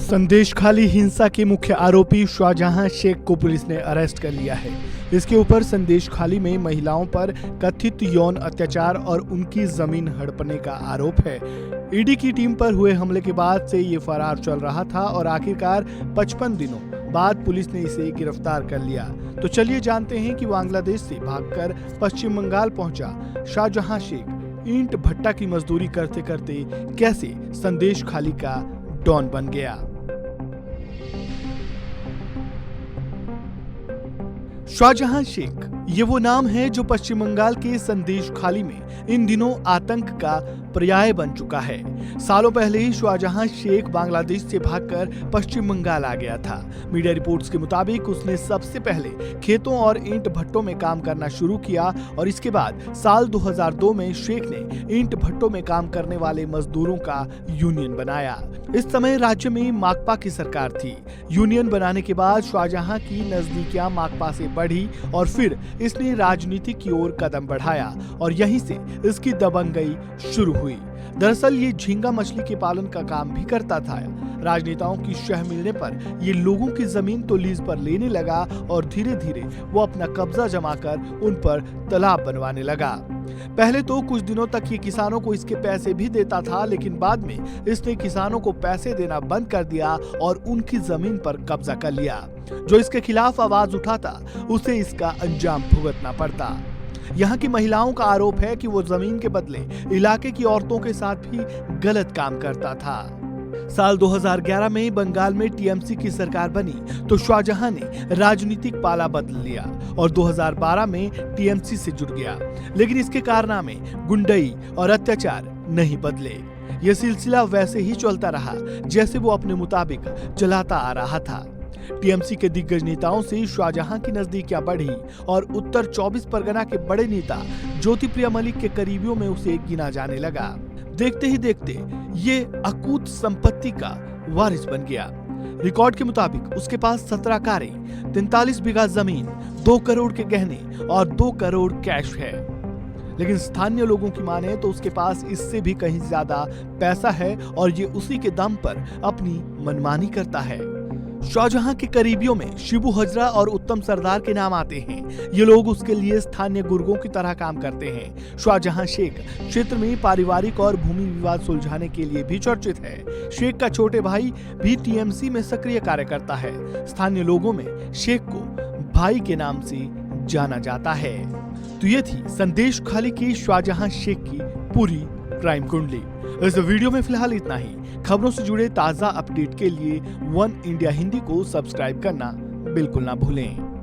संदेश खाली हिंसा के मुख्य आरोपी शाहजहां शेख को पुलिस ने अरेस्ट कर लिया है। इसके ऊपर संदेश खाली में महिलाओं पर कथित यौन अत्याचार और उनकी जमीन हड़पने का आरोप है। ईडी की टीम पर हुए हमले के बाद से ये फरार चल रहा था और आखिरकार 55 दिनों बाद पुलिस ने इसे गिरफ्तार कर लिया। तो चलिए जानते हैं कि बांग्लादेश से भागकर पश्चिम बंगाल पहुंचा शाहजहां शेख ईंट भट्टा की मजदूरी करते करते कैसे संदेश खाली का डॉन बन गया। शाहजहां शेख ये वो नाम है जो पश्चिम बंगाल के संदेश खाली में इन दिनों आतंक का पर्याय बन चुका है। सालों पहले ही शाहजहां शेख बांग्लादेश से भागकर पश्चिम बंगाल आ गया था। मीडिया रिपोर्ट्स के मुताबिक उसने सबसे पहले खेतों और ईंट भट्टों में काम करना शुरू किया और इसके बाद साल 2002 में शेख ने ईंट भट्टों में काम करने वाले मजदूरों का यूनियन बनाया। इस समय राज्य में माकपा की सरकार थी। यूनियन बनाने के बाद शाहजहां की नजदीकियां माकपा से बढ़ी और फिर इसने राजनीति की ओर कदम बढ़ाया और यहीं से इसकी दबंगई शुरू हुई। दरअसल ये झींगा मछली के पालन का काम भी करता था। राजनेताओं की शह मिलने पर ये लोगों की जमीन तो लीज पर लेने लगा और धीरे धीरे वो अपना कब्जा जमाकर उन पर तालाब बनवाने लगा। पहले तो कुछ दिनों तक ये किसानों को इसके पैसे भी देता था, लेकिन बाद में इसने किसानों को पैसे देना बंद कर दिया और उनकी जमीन पर कब्जा कर लिया। जो इसके खिलाफ आवाज उठाता उसे इसका अंजाम भुगतना पड़ता। यहाँ की महिलाओं का आरोप है कि वो जमीन के बदले इलाके की औरतों के साथ भी गलत काम करता था। साल 2011 में बंगाल में टीएमसी की सरकार बनी तो शाहजहां ने राजनीतिक पाला बदल लिया और 2012 में टीएमसी से जुड़ गया, लेकिन इसके कारनामे, गुंडई और अत्याचार नहीं बदले। यह सिलसिला वैसे ही चलता रहा जैसे वो अपने मुताबिक चलाता आ रहा था। टीएमसी के दिग्गज नेताओं से शाहजहां की नजदीकियां बढ़ी और उत्तर 24 परगना के बड़े नेता ज्योतिप्रिया मलिक के करीबियों में उसे गिना जाने लगा। देखते ही देखते ये अकूत संपत्ति का वारिस बन गया। रिकॉर्ड के मुताबिक उसके पास 17 कारें, 43 बीघा जमीन, 2 करोड़ के गहने और 2 करोड़ कैश है। लेकिन स्थानीय लोगों की माने तो उसके पास इससे भी कहीं ज्यादा पैसा है और ये उसी के दम पर अपनी मनमानी करता है। शाहजहां के करीबियों में शिबू हजरा और उत्तम सरदार के नाम आते हैं। ये लोग उसके लिए स्थानीय गुर्गों की तरह काम करते हैं। शाहजहां शेख क्षेत्र में पारिवारिक और भूमि विवाद सुलझाने के लिए भी चर्चित है। शेख का छोटे भाई भी टीएमसी में सक्रिय कार्य करता है। स्थानीय लोगों में शेख को भाई के नाम से जाना जाता है। तो ये थी संदेश खाली की शाहजहां शेख की पूरी क्राइम कुंडली। इस वीडियो में फिलहाल इतना ही। खबरों से जुड़े ताजा अपडेट के लिए वन इंडिया हिंदी को सब्सक्राइब करना बिल्कुल ना भूलें।